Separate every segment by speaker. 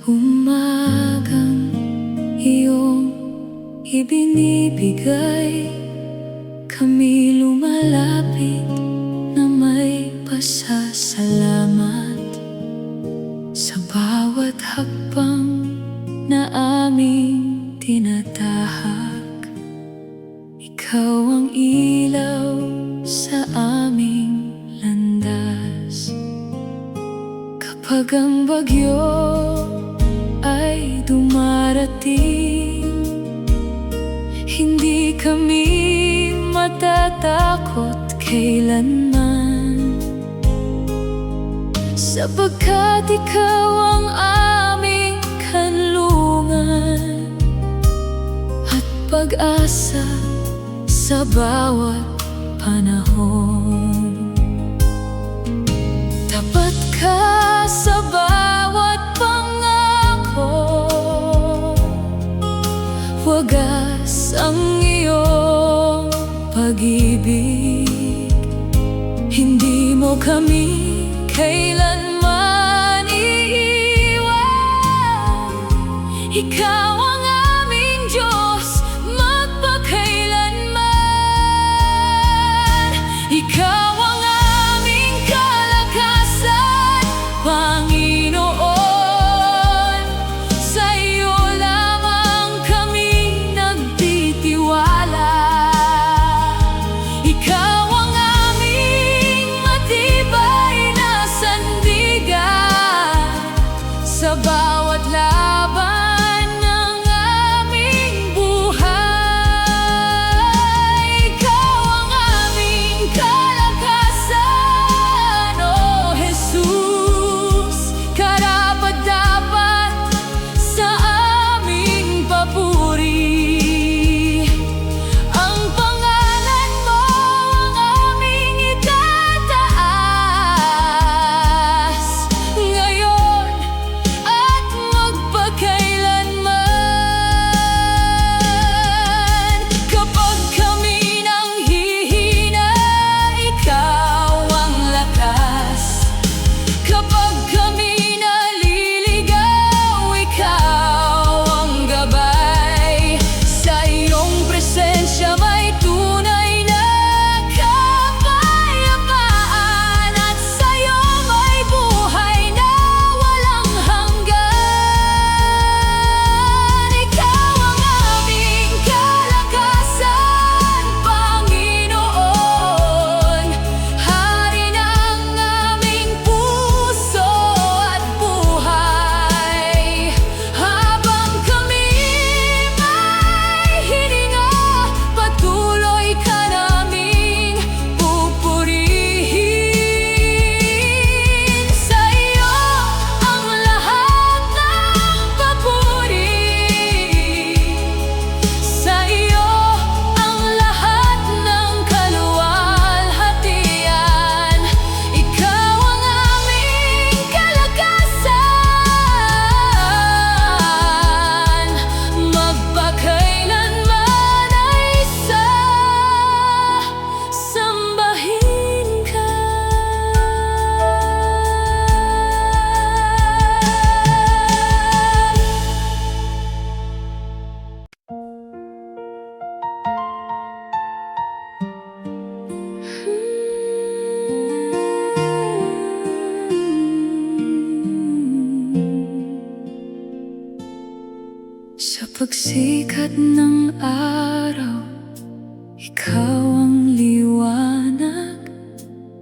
Speaker 1: Umagang iyong ibinibigay, kami lumalapit na may pasasalamat sa bawat hakbang na aming tinatahak. Ikaw ang ilaw sa aming landas. Kapag ang bagyo ay dumarating, hindi kami matatakot kailanman, sapagkat ikaw ang aming kanlungan at pag-asa sa bawat panahon. Tapat ka sa bawat pangako, wagas ang iyong pag-ibig. Hindi mo kami kailanman iiwan. Ikaw ang aming Diyos magpakailanman. Ikaw ang aming kalakasan, Panginoon. Sa iyo lamang kami nagtitiwala. Ikaw ang aming matibay na sandigan sa bawat laban ng aming buhay. Ikaw ang aming kalakasan, O Jesus, karapat-dapat sa aming papuri. Ang pangalan mo ang aming itataas, ngayon at magpakailanman. Kapag kami nanghihina, ikaw ang lakas. Kapag kami naliligaw, ikaw ang gabay. Sa iyong presensya may tunay na kapayapaan, at sa iyo may buhay na walang hanggan. Ikaw ang aming kalakasan, Panginoon. Hari ng aming puso at buhay. Habang kami may hininga, patuloy ka naming pupurihin. Sa iyo ang lahat ng papuri. Sa iyo ang lahat ng kaluwalhatian. Ikaw ang aming kalakasan, magpakailanman ay sasambahin ka. Sa pagsikat ng araw, ikaw ang liwanag.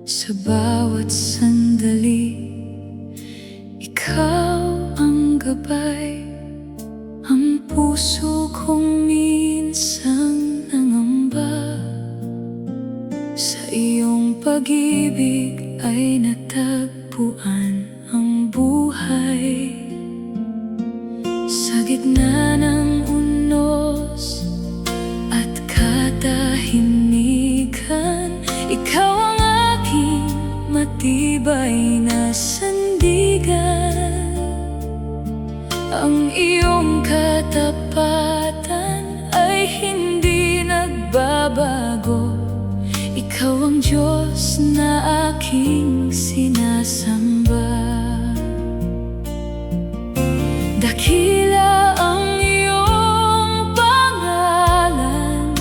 Speaker 1: Sa bawat sandali, ikaw ang gabay. Ang puso kong minsang nangamba, sa iyong pag-ibig ay natagpuan ang buhay. Sa gitna ng unos at katahimikan, ikaw ang aking matibay na sandigan. Ang iyong katapatan ay hindi nagbabago. Ikaw ang Diyos na aking sinasamba. Dakila ang iyong pangalan,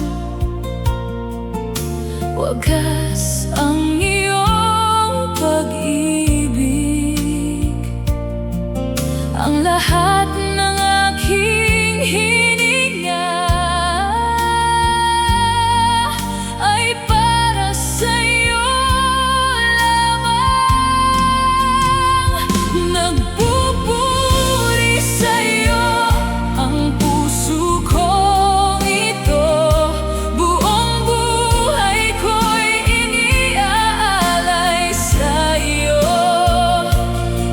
Speaker 1: wagas ang iyong pag-ibig. Ang lahat ng aking hininga ay para sa'yo lamang. Nagpupuri sa'yo ang puso kong ito, buong buhay ko'y iniaalay sa'yo.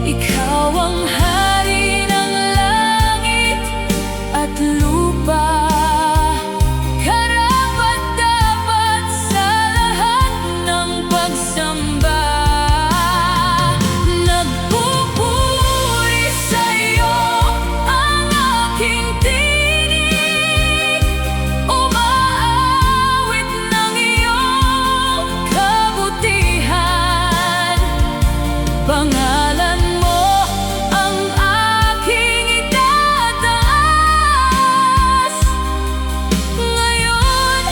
Speaker 1: Ikaw ang hari ng langit at lupa, karapat-dapat sa lahat ng pagsamba. Nagpupuri sa'yo ang aking tinig, umaawit ng iyong kabutihan. Pangalan mo ang aking itataas, ngayon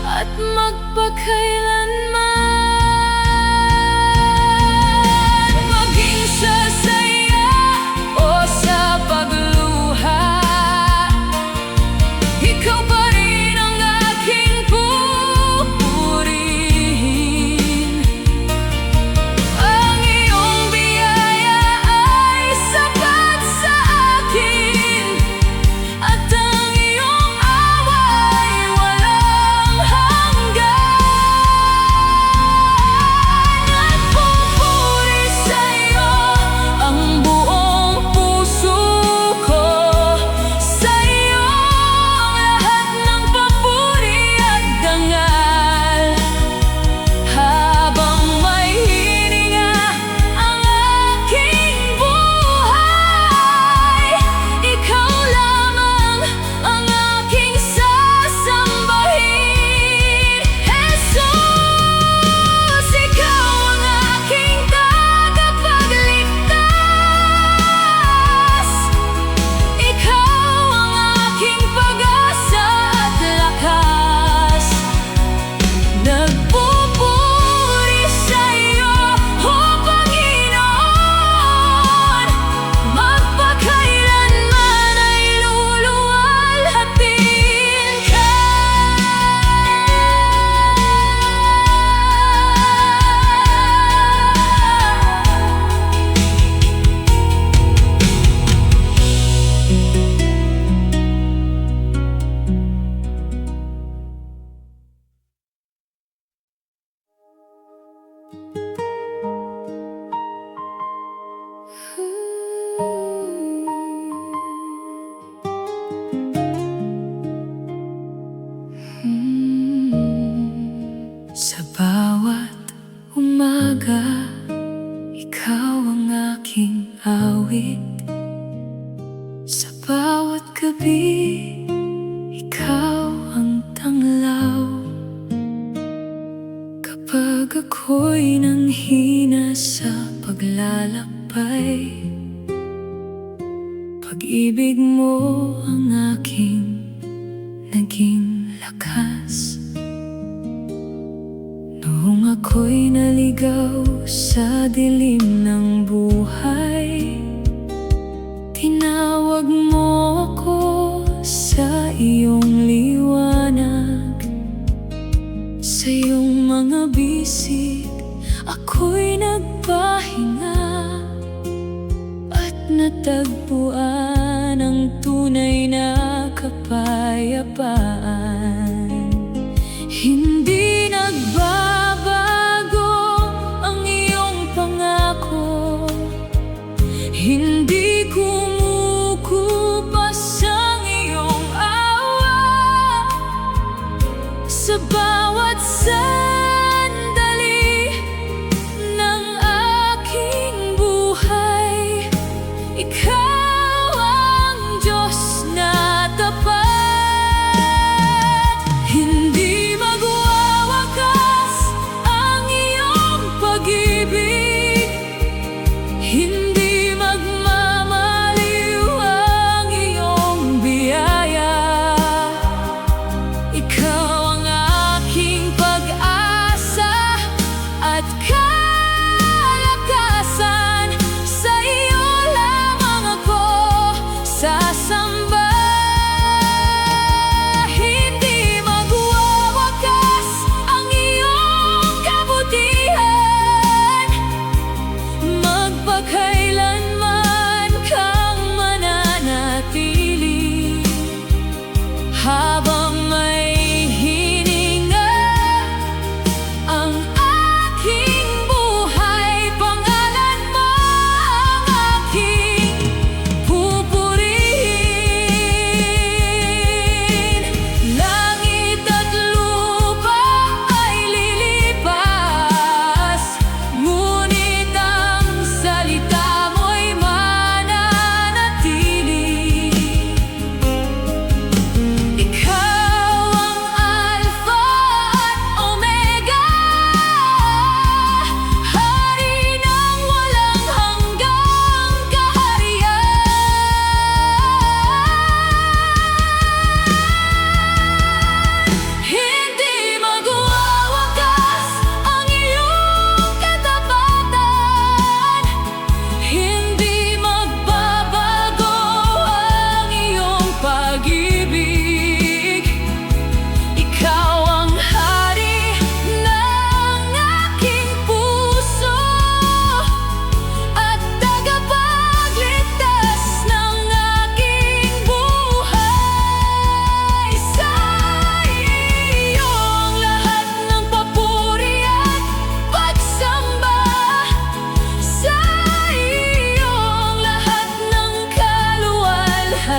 Speaker 1: at magpakailanman. Maging sa saya o sa pagluha, ikaw pa rin ang aking pupurihin. Ang iyong biyaya ay sapat sa akin, at ang iyong awa ay walang hanggan. Nagpupuri sa'yo ang buong puso ko, sa'yo lahat ng papuri at dangal. Habang may hininga ang aking buhay, ikaw lamang ang aking sasambahin. Jesus, ikaw ang aking tagapagligtas, ikaw ang aking pag-asa at lakas. Nagpupuri sa'yo, O Panginoon, magpakailanman ay luluwalhatin ka. Sa bawat umaga, ikaw ang aking awit. Sa bawat gabi, ikaw ang tanglaw. Kapag ako'y nanghina sa paglalakbay, pag-ibig mo ang aking naging lakas. Noong ako'y naligaw sa dilim ng buhay, tinawag mo ako sa iyong liwanag. Sa iyong mga bisig, ako'y nagpahinga at natagpuan ang tunay na kapayapaan. Hindi nagbabago ang iyong pangako, hindi kumukupas ang iyong awa. Sa bawat sandali ng aking buhay, ikaw ang Diyos na tapat.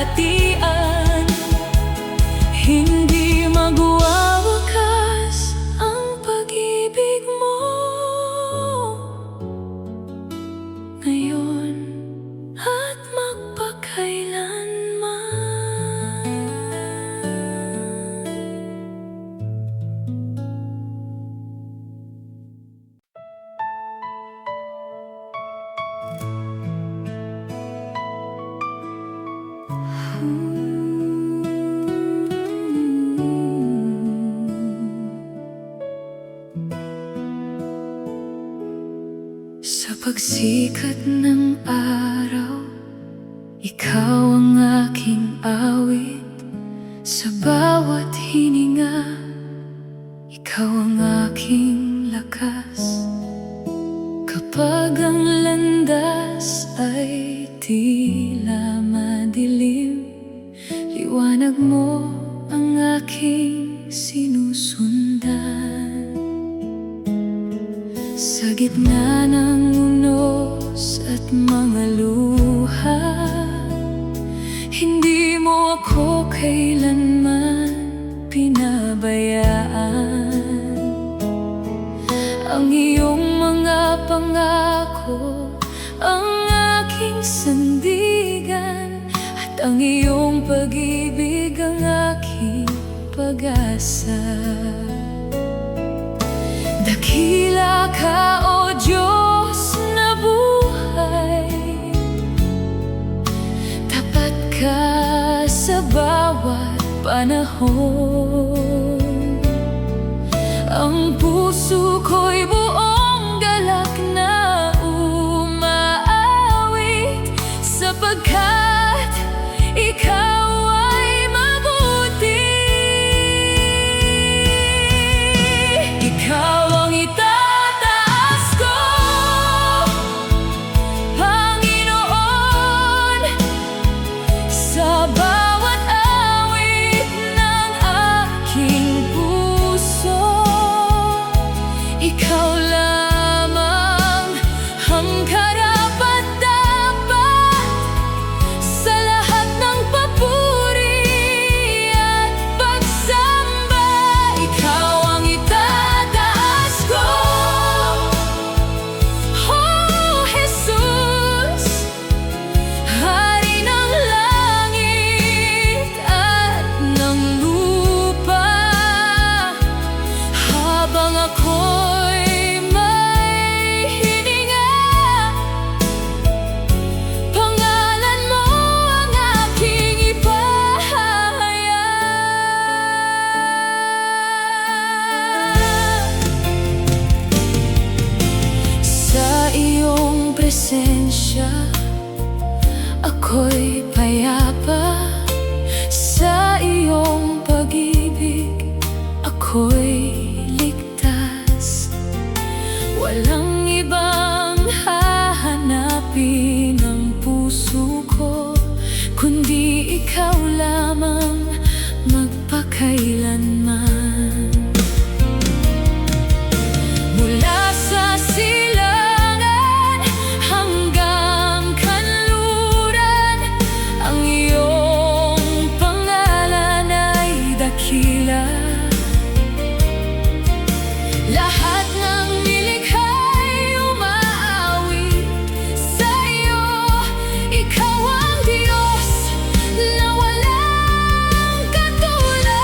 Speaker 1: kalwalhatian. Hindi magwawakas ang pag-ibig mo ngayon at magpakailanman. Sa pagsikat ng araw, ikaw ang aking awit. Sa bawat hininga, ikaw ang aking lakas. Kapag ang landas ay tila madilim, liwanag mo ang aking sinusundan. Sa gitna ng unos at mga luha, hindi mo ako kailanman pinabayaan. Ang iyong mga pangako ang aking sandigan, at ang iyong pag-ibig ang aking pag-asa. Dakila ka, O Diyos na buhay, tapat ka sa bawat panahon. Ang puso ko'y buong galak na umaawit, sapagkat ikaw ay mabuti. Ikaw ang itataas ko, Panginoon, sa bawat awit ng aking puso. Ikaw lamang ang karapat-dapat sa lahat ng papuri at pagsamba. Ikaw ang itataas ko, O Jesus, Hari ng langit at ng lupa. Habang ako'y may hininga, pangalan mo ang aking ipahayag. Sa iyong presensya, ako'y payapa. Sa iyong pag-ibig, ako'y ligtas. Walang ibang hahanapin ang puso ko, kundi ikaw lamang magpakailanman. Mula sa silangan hanggang kanluran, ang iyong pangalan ay dakila. Lahat ng nilikha'y umaawit sa iyo. Ikaw ang Diyos na walang katulad.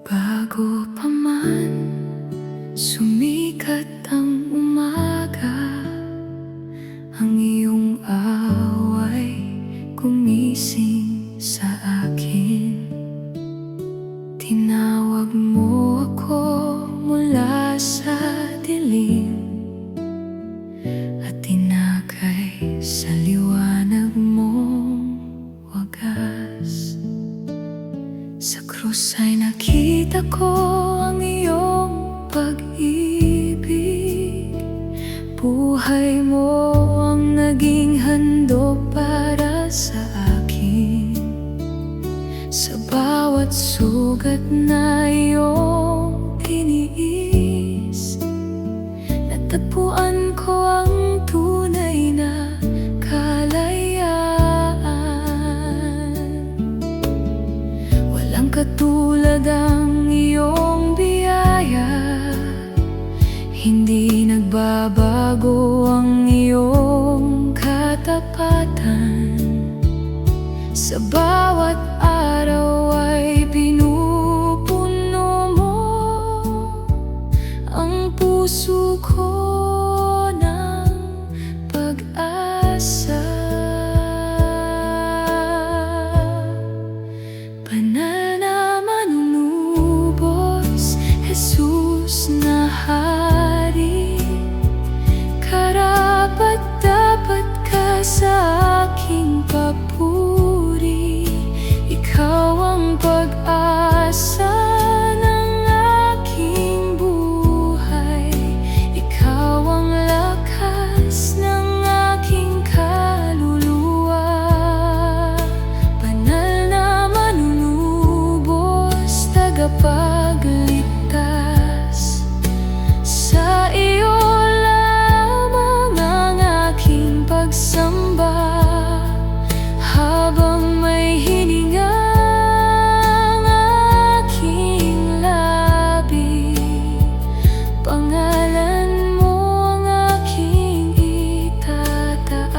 Speaker 1: Bago pa man sumikat ang umaga, ang iyong away gumising sa akin. Tinawag mo ako mula sa dilim at tinagay sa liwanag mong wagas. Sa krus ay nakita ko ang iyong pag-ibig. Buhay mo ang naging handog para sa akin. Sa bawat sugat na iyong tiniis, natagpuan ko ang tunay na kalayaan. Walang katulad ang iyong biyaya, hindi nagbabago ang iyong katapatan. Sa bawat araw ay pinupuno mo ang puso ko ng pag-asa. Banal na manunubos, Jesus na Hari, karapat-dapat ka sa aking papuri. Ikaw ang pag-asa ng aking buhay, ikaw ang lakas ng aking kaluluwa. Banal na manunubos, tagapagligtas, sa iyo lamang ang aking pagsamba. Habang may hininga ang aking labi, pangalan mo ang aking itataas.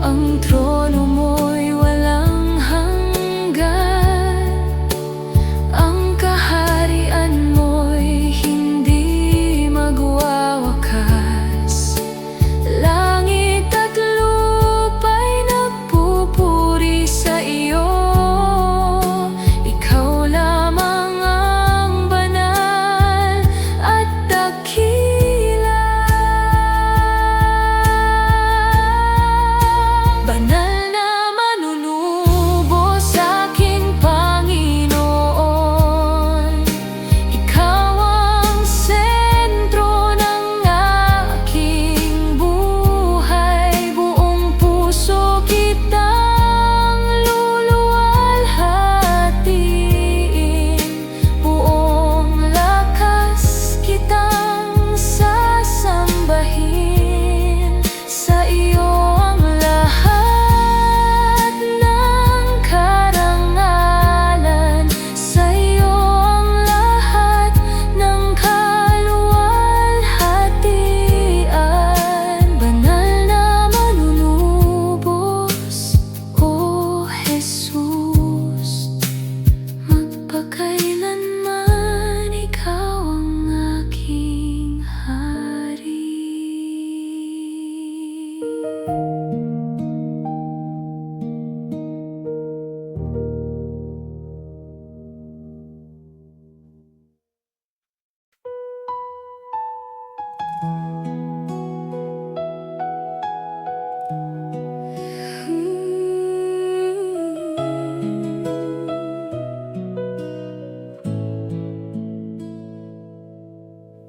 Speaker 1: Ang trono mo'y walang hanggan, ang kaharian mo'y hindi magwawakas. Langit at lupa'y nagpupuri sa iyo. Ikaw lamang ang banal at dakila. Banal na manunubos, aking Panginoon, ikaw ang sentro ng aking buhay. Buong puso kitang luluwalhatiin, buong lakas kitang sasambahin. Sa iyo ang lahat ng karangalan, sa iyo ang lahat ng kaluwalhatian. Banal na manunubos, O Jesus, magpakailanman ikaw ang aking Hari.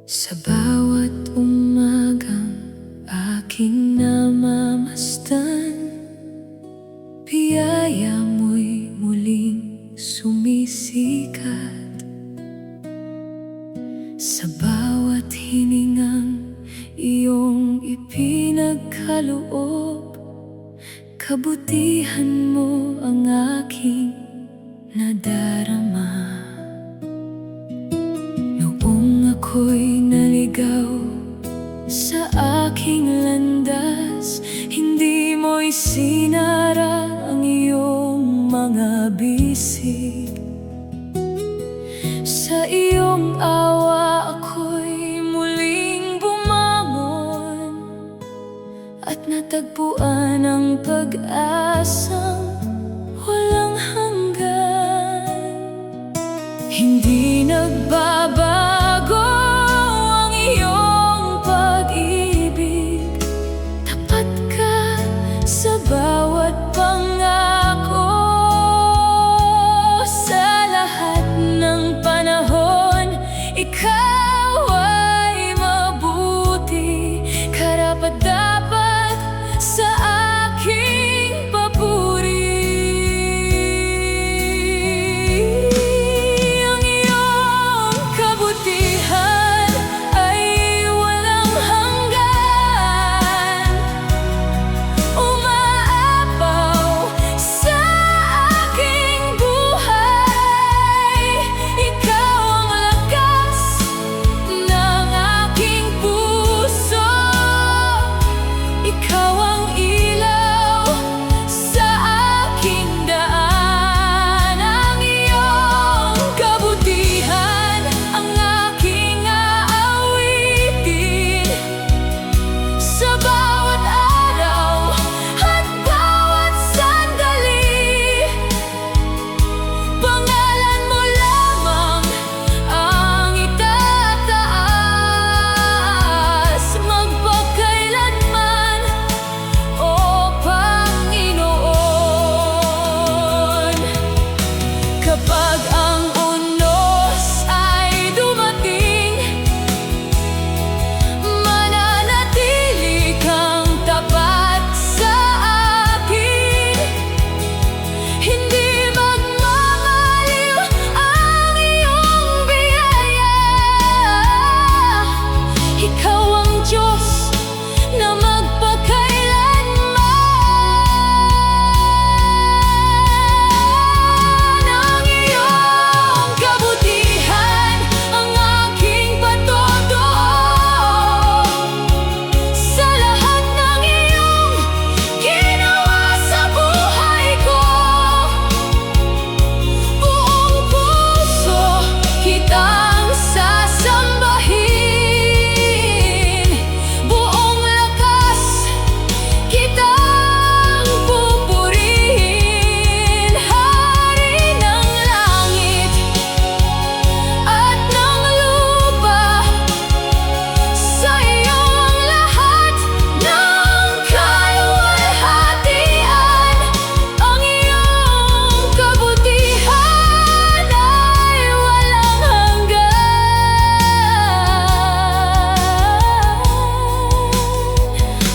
Speaker 1: Sa bawat umagang aking namamasdan, biyaya mo'y muling sumisikat. Sa bawat hiningang iyong ipinagkaloob, kabutihan mo ang aking nadarama. Noong ako'y naligaw sa aking landas, hindi mo'y sinara ang iyong mga bisi. pag-ibig. Sa iyong awa ako'y muling bumangon at natagpuan ang pag-asang walang hanggan. Hindi nagbabago ang iyong pag-ibig, tapat ka sa bawat pangako. Sa lahat ng panahon, ikaw ay mabuti, karapat-dapat sa aking papuri. Ang iyong kabutihan ay walang hanggan, umaapaw sa aking buhay. Ikaw ang lakas ng aking puso, ikaw ang ilaw sa aking daan. Ang iyong kabutihan ang aking aawitin sa bawat araw at bawat sandali. Pangalan mo lamang ang itataas magpakailanman, O Panginoon. Kapag ang unos ay dumating, mananatili kang tapat sa akin. Hindi magmamaliw ang iyong biyaya. Ikaw ang Diyos na magpakailanman. Ang iyong kabutihan ang aking patotoo sa lahat ng iyong ginawa sa buhay ko. Buong puso kitang sasambahin, buong lakas kitang pupurihin. Hari ng langit at ng lupa, sa iyo ang lahat ng kaluwalhatian. Ang iyong kabutihan ay walang hanggan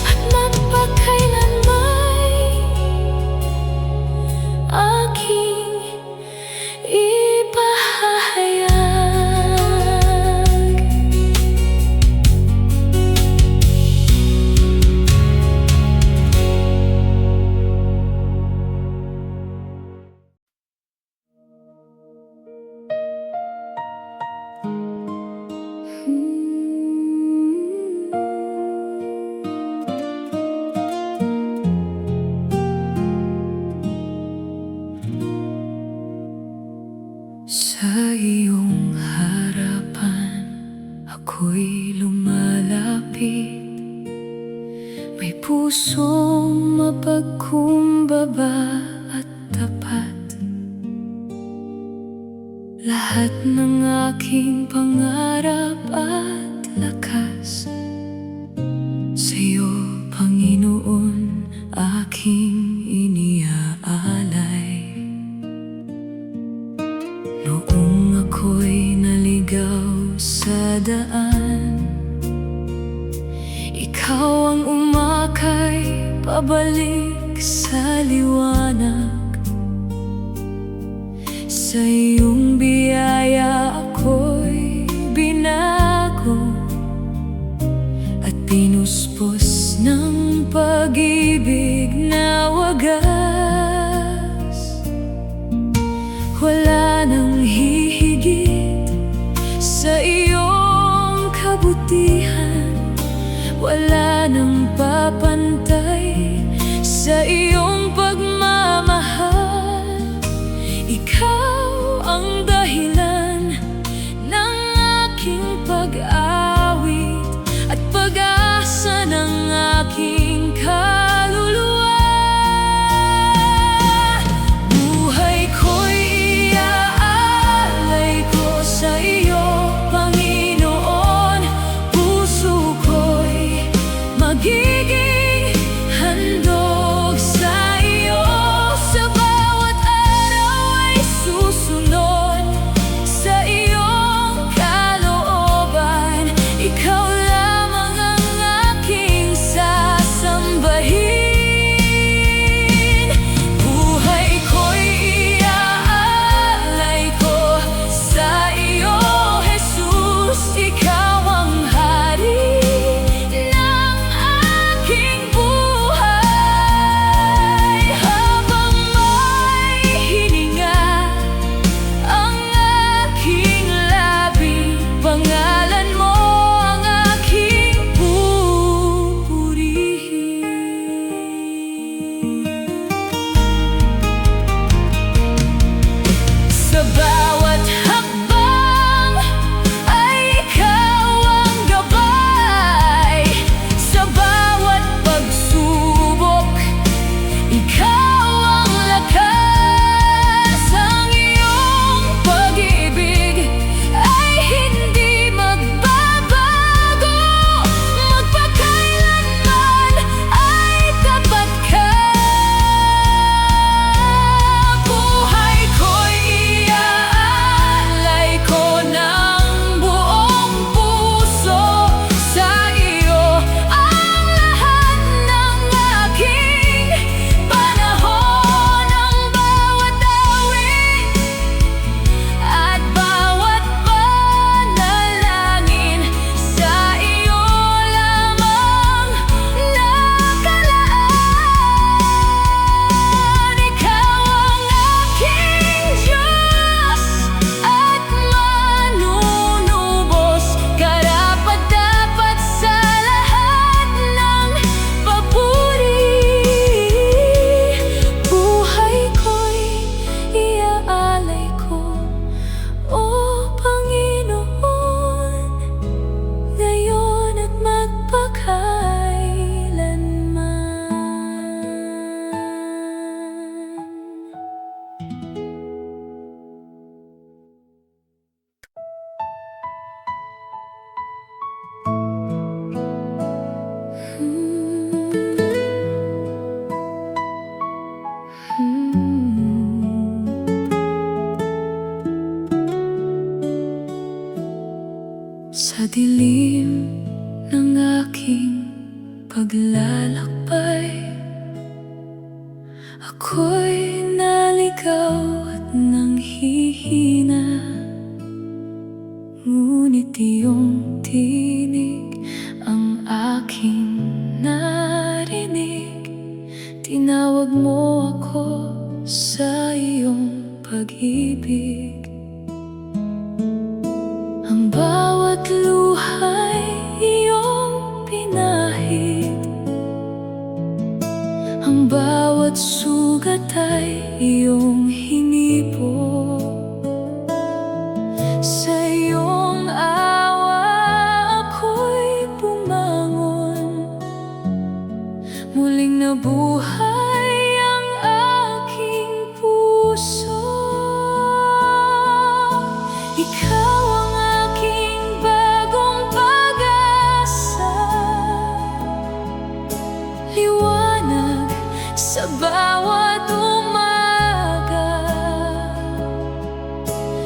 Speaker 1: at magpakailanman aking ipahayag. Sa iyong harapan ako'y lumalapit, may pusong mapagkumbaba at tapat. Lahat ng aking pangarap at lakas sa'yo, Panginoon, aking iniaalay. Noong ako'y naligaw sa daan, ikaw ang umakay pabalik sa liwanag. Sa iyong biyaya ako'y binago at pinuspos ng pag-ibig na wagas. Wala nang hihigit sa iyong kabutihan, wala nang papantay sa iyong pagmamahal. Ikaw ang dahilan ng aking pag-awit at pag-asa ng aking kaluluwa. Buhay ko'y iaalay ko sa iyo, Panginoon. Puso ko'y magiging handog sa iyo. Sa bawat araw ay susunod sa iyong kalooban. Ikaw lamang ang aking sasambahin. Buhay ko'y iaalay ko sa iyo, Jesus. Ikaw ang hari ng aking buhay. Habang may hininga ang aking labi, pangalan mo ang aking pupurihin. Sa bawat hakbang ay ikaw ang gabay. Sa bawat pagsubok, ikaw ang lakas. Ang iyong pag-ibig ay hindi magbabago. Magpakailanman ay tapat ka. Buhay ko'y iaalay ko ng buong puso sa iyo. Ang lahat ng aking panahon, ang bawat awit at bawat panalangin, sa iyo lamang nakalaan. Ikaw ang aking Diyos at manunubos, karapat-dapat sa lahat ng papuri. Buhay ko'y iaalay ko, O Panginoon, ngayon at magpakailanman. Sa dilim ng aking paglalakbay, ako'y naligaw at nanghihina. Ngunit iyong tinig ang aking narinig. Tinawag mo ako sa iyong pag-ibig. Ang bawat luha'y iyong pinahid. Ang bawat sugat ay iyong hinipo. Sa iyong awa ako'y bumangon. Muling nabuhay ang aking puso. Ikaw ang aking bagong pag-asa. Liwanag sa bawat umaga.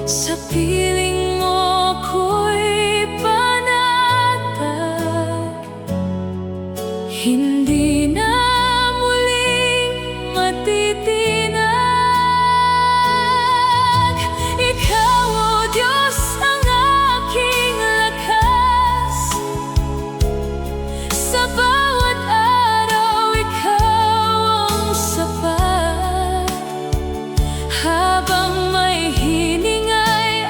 Speaker 1: Sa piling mo ko'y panatag. Hindi na muling matitinag. Ikaw, O Diyos, ang aking lakas. Sa bawat araw, ikaw ang sapat. Habang may hininga'y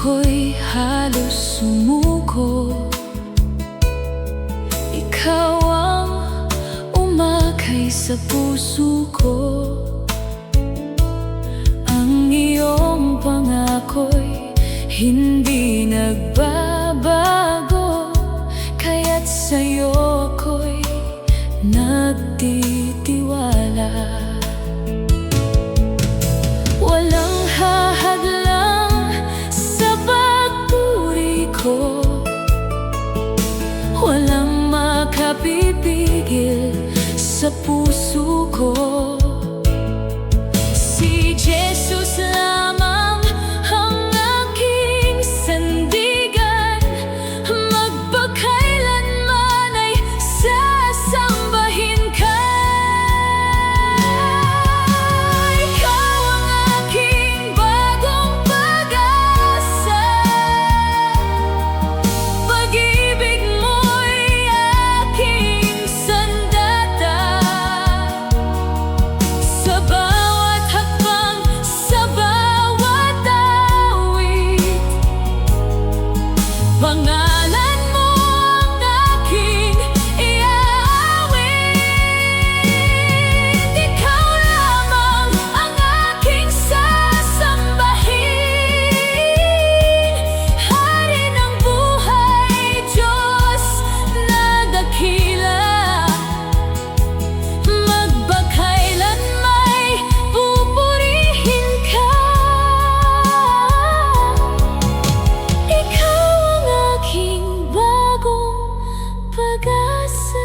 Speaker 1: ako'y halos sumuko, ikaw ang umakay sa puso ko. Ang iyong pangako'y hindi nagbabago, kaya't sa'yo ako'y nagtitiwala. Walang hahadlang sa pagpuri ko, walang makapipigil sa puso ko. Si Jesus lamang ang aking sandigan, magpakailanman ay sasambahin ka. Ikaw ang aking bagong pag-asa, pag-ibig mo'y aking sandata. Sa bawat hakbang, sa bawat awit, pangalan mo ang aking iaawit. Ikaw lamang ang aking sasambahin, Hari ng buhay, Diyos na dakila. Magpakailanman pupurihin ka. Ikaw ang aking bagong pag-asa.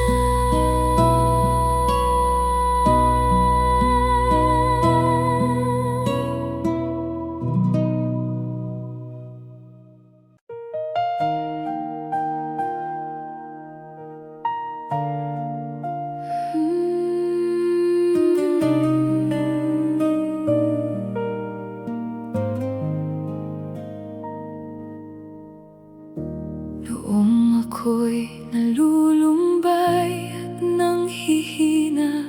Speaker 1: Noong ako'y nalulumbay at nanghihina,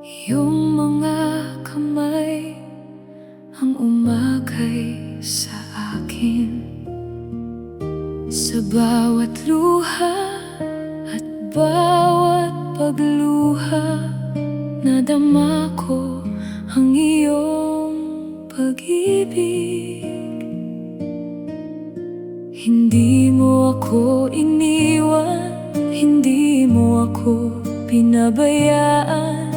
Speaker 1: iyong mga kamay ang umakay sa akin. Sa bawat luha at bawat pagluha, nadama ko ang iyong pag-ibig. Hindi mo ako iniwan, hindi mo ako pinabayaan.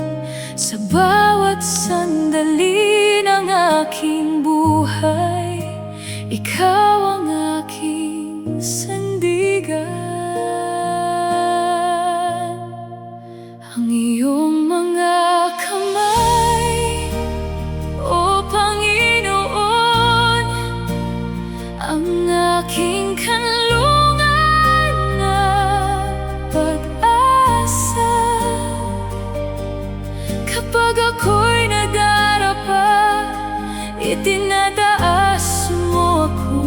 Speaker 1: Sa bawat sandali ng aking buhay, ikaw ang aking sandigan. Ang iyong mga kamay, O Panginoon, ang aking kanlungan na pag-asa. Kapag ako'y nadarapa, itinataas mo ako.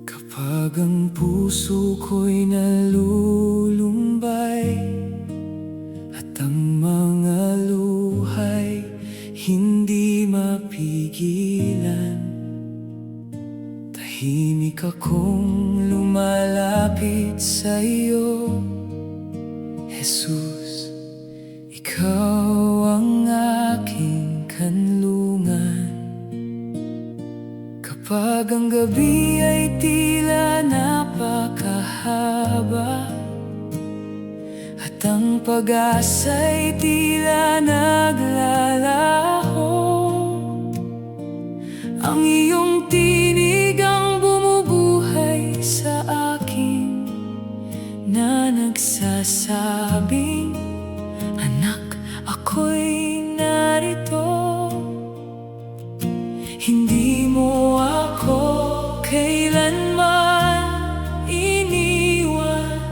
Speaker 2: Kapag ang puso ko'y nalulumbay at ang mga luhay hindi mapigilan, tahimik akong lumalapit sa iyo, Jesus. Ikaw ang aking kanlungan. Kapag ang gabi ay tila napakahaba at ang pag-asa'y tila naglalaho, ang iyong tinig ang bumubuhay sa akin na nagsasabing, anak, ako'y narito. Hindi mo ako kailanman iniwan,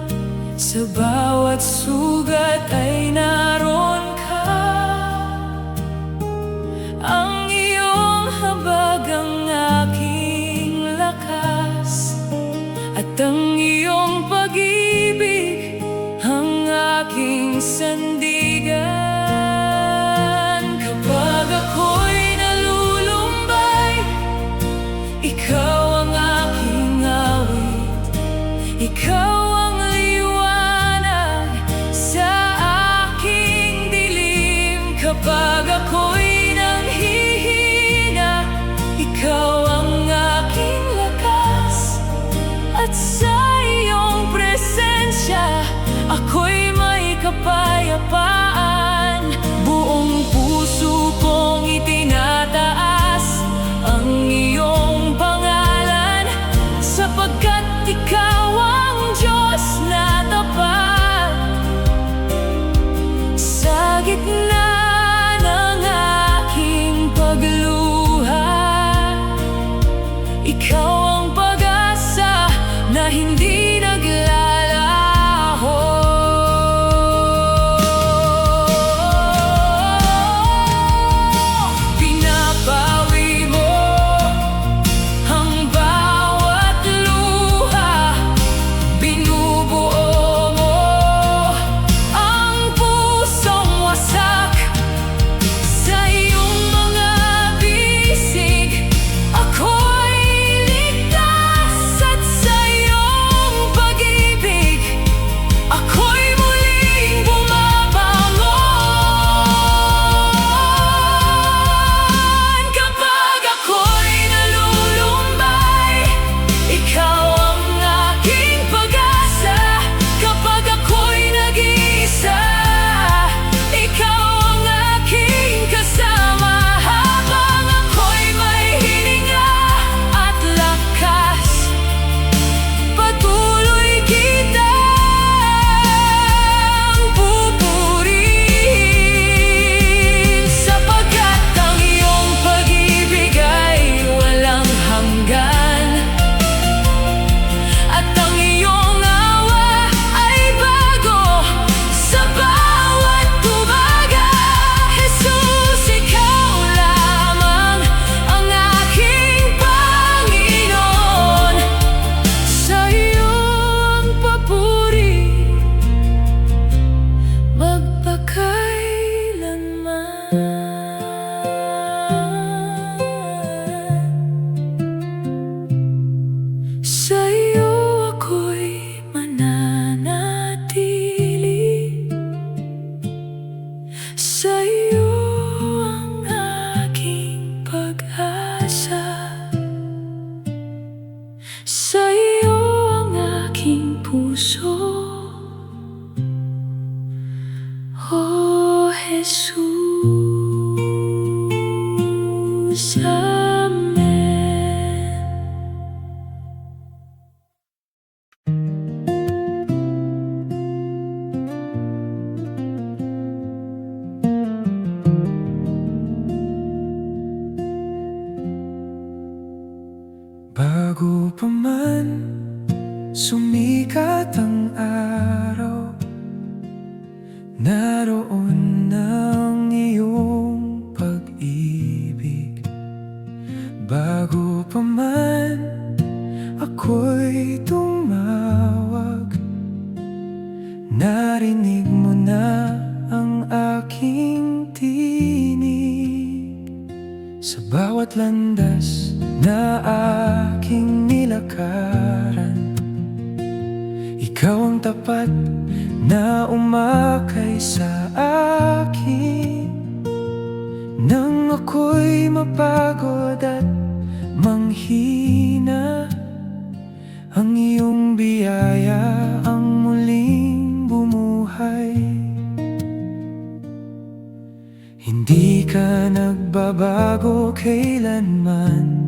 Speaker 2: sa bawat sugat ay naroon ka. Ang iyong habag ang aking lakas, at ang iyong pag-ibig ang aking sandigan. Kapag ako'y ikaw ang aking awit, ikaw ang liwanag sa aking dilim. Kapag ako'y nanghihina, ikaw ang aking lakas, at sa iyong presensya ako'y may kapayapaan. Buong puso kong itinataas ang iyong pangalan, sapagkat ikaw ang Diyos na tapat. Sa gitna ng aking pagluha, ikaw ang pag-asa na hindi naglalaho. Pinapawi mo ang bawat luha, binubuo mo ang pusong wasak. Sa iyong mga bisig ako'y ligtas, at sa iyong pag-ibig ako'y muling bumabangon. Kapag ako'y nalulumbay, ikaw ang aking pag-asa. Kapag ako'y nag-iisa, ikaw ang aking kasama. Habang ako'y may hininga at lakas, patuloy kitang pupurihin, sapagkat ang iyong pag-ibig ay walang hanggan, at ang iyong awa ay bago sa bawat umaga. Jesus, ikaw lamang ang aking Panginoon. Sa iyong papuri magpakailanman. Sa iyo ako'y mananatili, sa iyo ang aking pag-asa, sa iyo ang aking puso, oh Jesus. Amen.
Speaker 3: Bago pa man sumikat ang araw, naroon ang iyong pag-ibig. Bago pa man ako'y tumawag, narinig mo na ang aking tinig. Sa bawat landas na aking nilakaran, ikaw ang tapat na umakay sa akin. Nang ako'y mapagod at manghina, ang iyong biyaya ang muling bumuhay. Hindi ka nagbabago kailanman,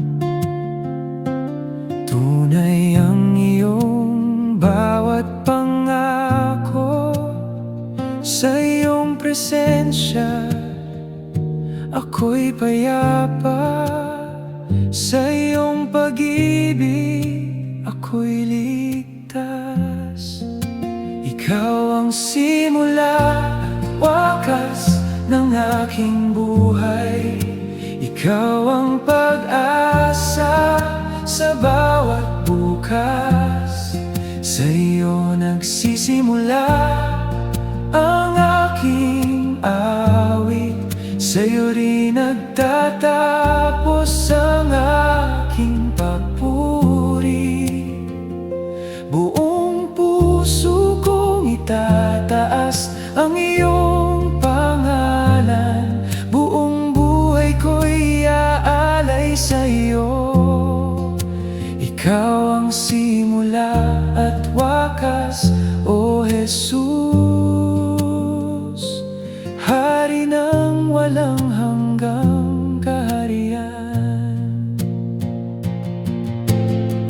Speaker 3: tunay ang iyong bawat pangako. Sa iyong presensya ako'y payapa, sa iyong pag-ibig ako'y ligtas. Ikaw ang simula at wakas ng aking buhay, ikaw ang pag-asa sa bawat bukas. Sa iyo nagsisimula ang aking awit, sa iyo rin nagtatapos ang aking papuri. Buong puso kong itataas ang iyong pangalan, buong buhay ko'y iaalay sa iyo. Ikaw ang simula at wakas, O Jesus, Hari ng walang hanggang kaharian.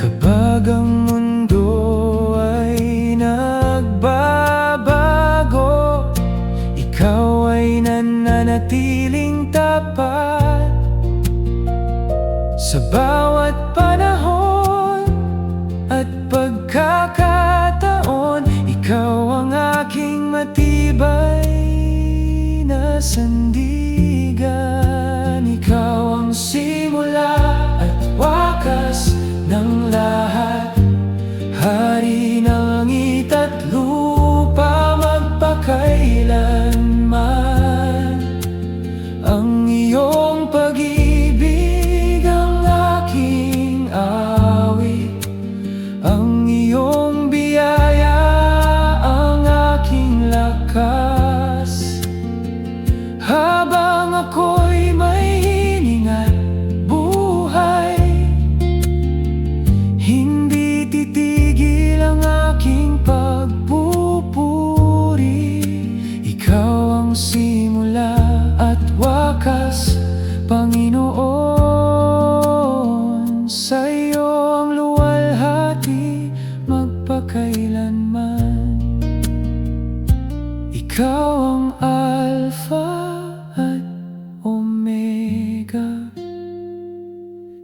Speaker 3: Kapag ang mundo ay nagbabago, ikaw ay nananatiling tapat. Sa bawat panahon at pagkakataon, ikaw ang aking matibay na sandigan. Ikaw ang simula at wakas ng lahat, Hari ng langit at lupa magpakailanman. Ang iyong pag-ibig ang aking awit, ang iyong biyaya ang aking lakas. Habang ako'y may hininga't buhay, hindi titigil ang aking pagpupuri. Ikaw ang simula at wakas, Panginoon. Sa iyo ang luwalhati magpakailanman. Ikaw ang Alpha at Omega,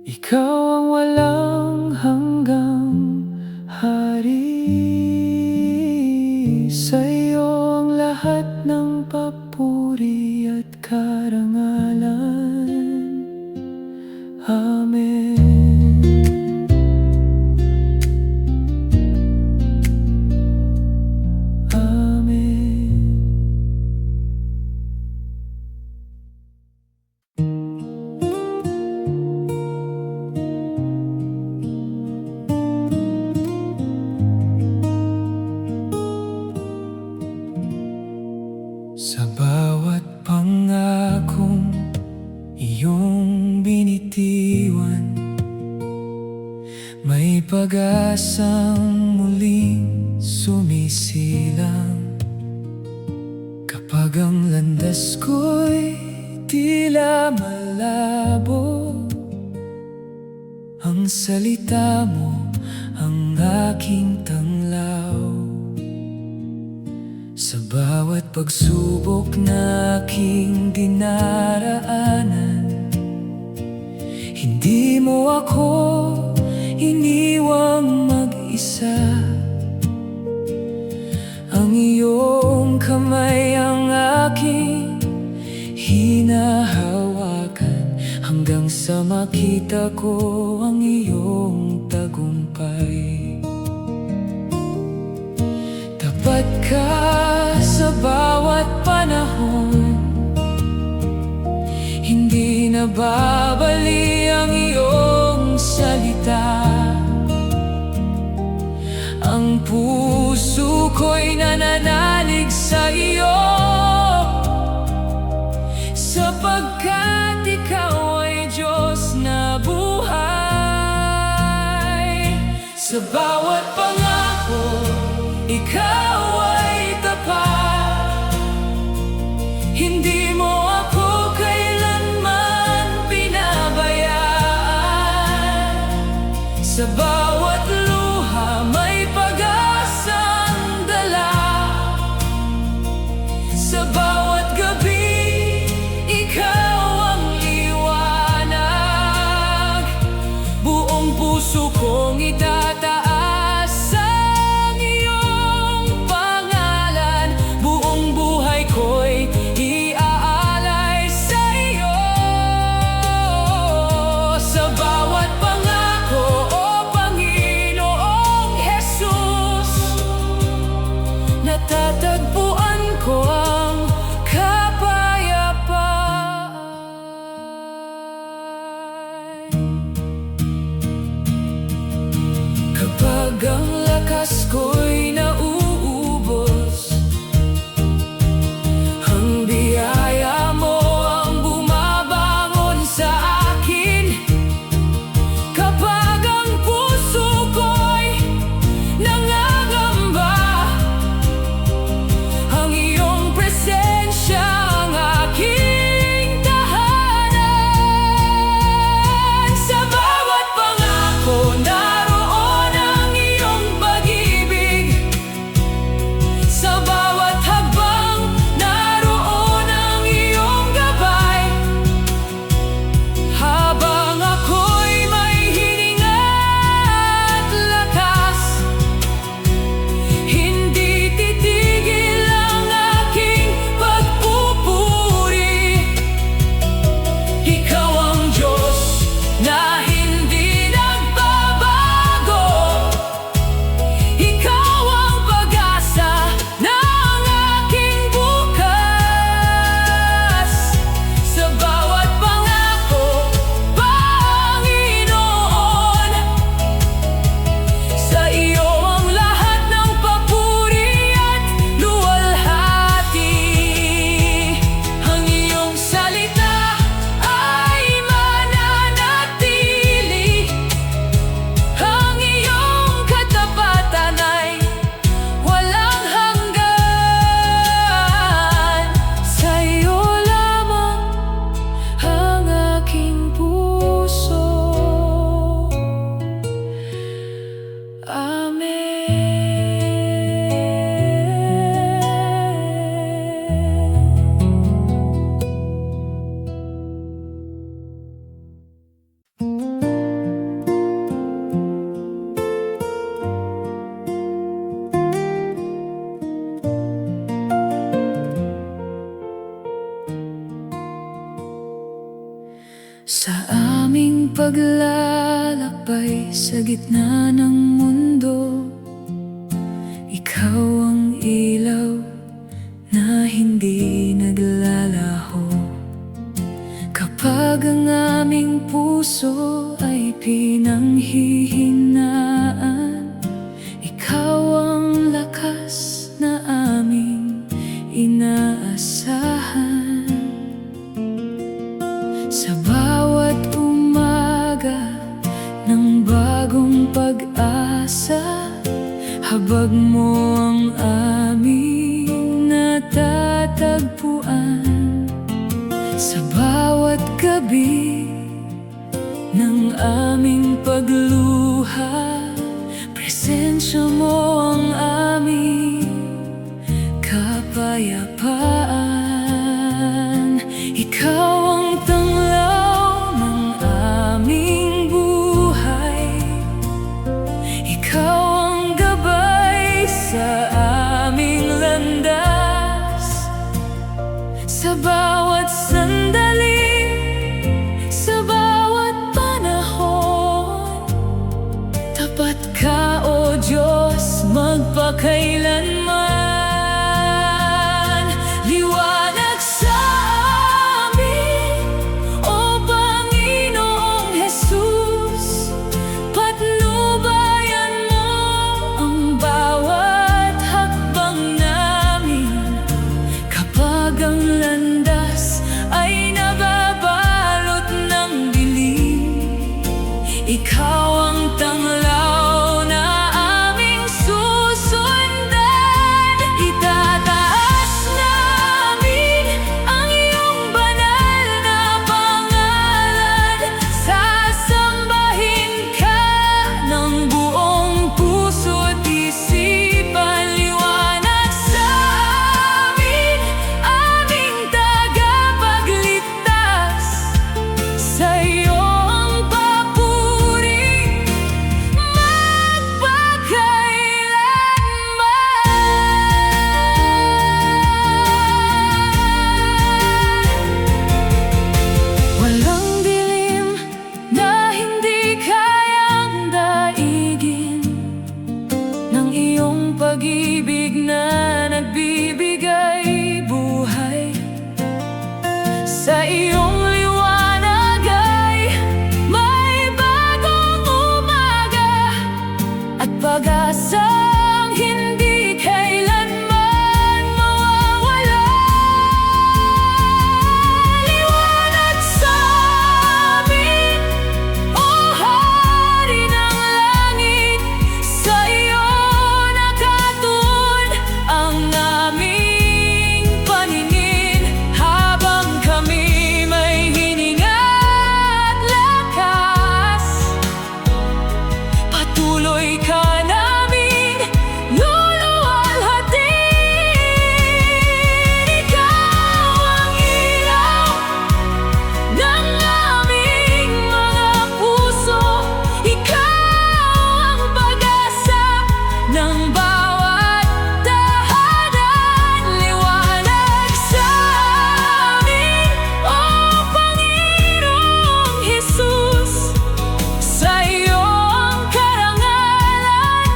Speaker 3: ikaw ang walang hanggang Hari. Sa iyo ang lahat ng papuri at karangalan. Amen. Sa bawat pangakong iyong binitiwan, may pag-asang muling sumisilang. Kapag ang landas ko'y tila malabo, ang salita mo ang aking tanglaw. Sa bawat pagsubok na aking dinaraanan, hindi mo ako iniwan. pag-asa. Ang iyong kamay ang aking hinahawakan, hanggang sa makita ko ang iyong tagumpay. Tapat ka sa bawat panahon, hindi nababali ang iyong salita. Ang puso ko'y nananalig sa iyo, sapagkat ikaw ay Diyos na buhay. Sa bawat pangako, ikaw ay tapat. Hindi mo ako kailanman pinabayaan. Sa bawat luha may pag-asang dala. Sa bawat gabi, ikaw ang liwanag. Buong puso kong itataas ang iyong pangalan. Buong buhay ko'y iaalay sa iyo. Sa bawat pangako, o Panginoong Jesus, natatagpuan ko ang kapayapaan. Kapag ang lakas ko'y nauubos, ang biyaya mo ang bumabangon sa akin. Kapag ang puso ko'y nangangamba, ang iyong presensya ang aking tahanan. Sa bawat pangako, naroon ang iyong pag-ibig. Sa bawat hakbang, naroon ang iyong gabay. Habang ako'y may hininga at lakas, hindi titigil ang aking pagpupuri. Ikaw ang Diyos na hindi nagbabago. Ikaw ang pag-asa ng aking bukas. Sa bawat pangako, Panginoon, sa iyo ang lahat ng papuri at luwalhati. Ang iyong salita ay mananatili. Ang iyong katapatan ay walang hanggan. Sa iyo lamang ang aking puso. Sa aming paglalakbay sa gitna ng mundo, ikaw ang ilaw na hindi naglalaho. Kapag ang aming puso ay pinanghihinaan, ikaw ang lakas na aming inaasahan. Sa bawat umaga ng bagong pag-asa, habag mo ang aming natatagpuan. Sa bawat gabi ng aming pagluha, presensya mo ang aming kapayapaan. Ikaw ang tanglaw ng aming buhay. Ikaw ang
Speaker 2: Sa iyong liwanag ay may bagong umaga at pag-asang hindi kailanman mawawala. Liwanag sa amin, o Hari ng langit, sa iyo nakatuon ang aming paningin. Habang kami may hininga at lakas, patuloy ka namin luluwalhatin. Ikaw ang ilaw ng aming mga puso, ikaw ang pag-asa ng bawat tahanan. Liwanag sa amin, o Panginoong Jesus, sa iyong karangalan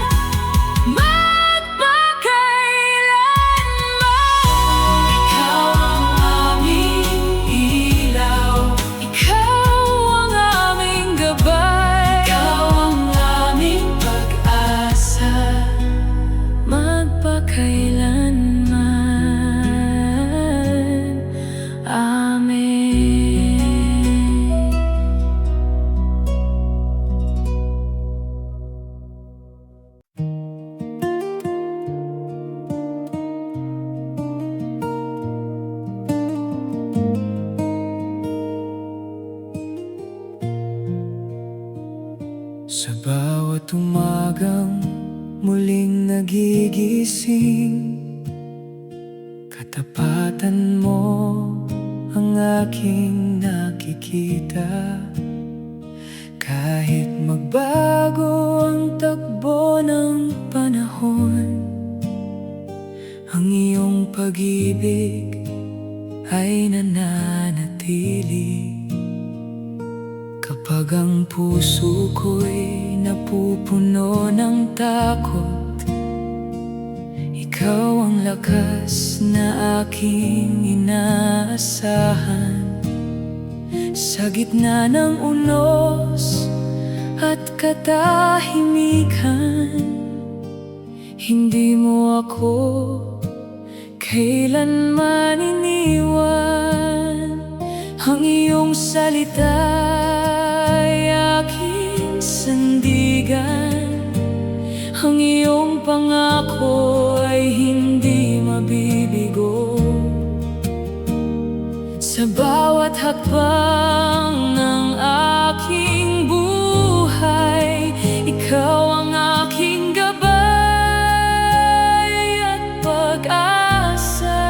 Speaker 2: magpakailanman. Ikaw ang aming ilaw, ikaw ang aming gabay, ikaw ang aming pag-asa magpakailanman. Amen.
Speaker 3: Sa bawat umagang muling nagigising, katapatan mo ang aking nakikita. Kahit magbago ang takbo ng panahon, ang iyong pag-ibig ay nananatili. Kapag ang puso ko'y napupuno ng takot, ikaw ang lakas na aking inaasahan. Sa gitna ng unos at katahimikan, hindi mo ako kailanman iniwan. Ang iyong salita'y aking sandigan, ang iyong pangako ay hindi mabibigo. Sa bawat hakbang ng aking buhay, ikaw ang aking gabay at pag-asa.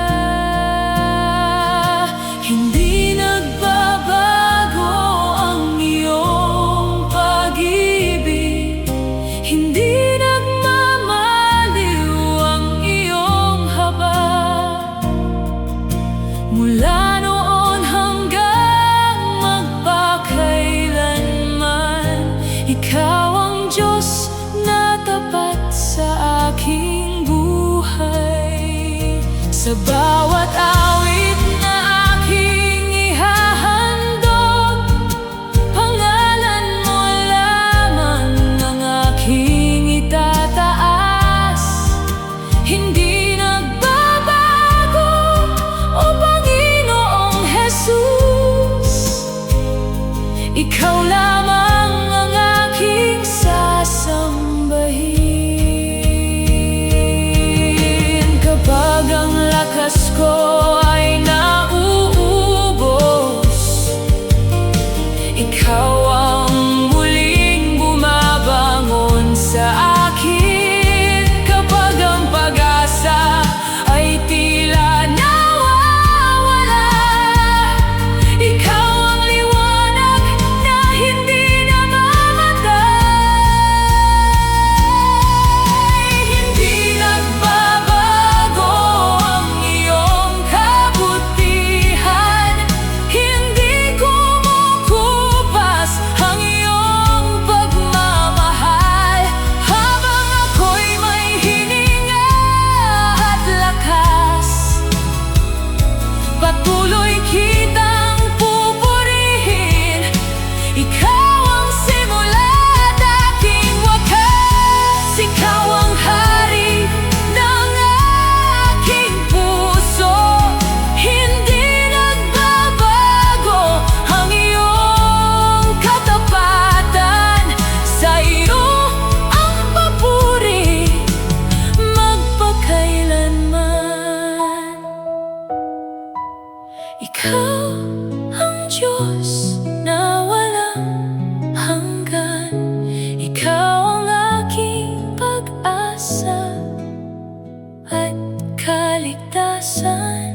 Speaker 3: Hindi nagbabago ang iyong pag-ibig, hindi nagmamaliw ang iyong habag. Mula noon hanggang magpakailanman, ikaw ang Diyos na tapat sa aking buhay. Sa bawat awit na aking ihahandog, pangalan mo lamang ang aking itataas. Hindi nagbabago, o Panginoong Jesus, ikaw lamang ang aking sasambahin. Kapag ang lakas ko ay nauubos, ikaw ang muling bumabangon sa akin. Kapag ang pag-asa ay tila nawawala, ikaw ang liwanag na hindi namamatay. Hindi nagbabago ang iyong kaligtasan.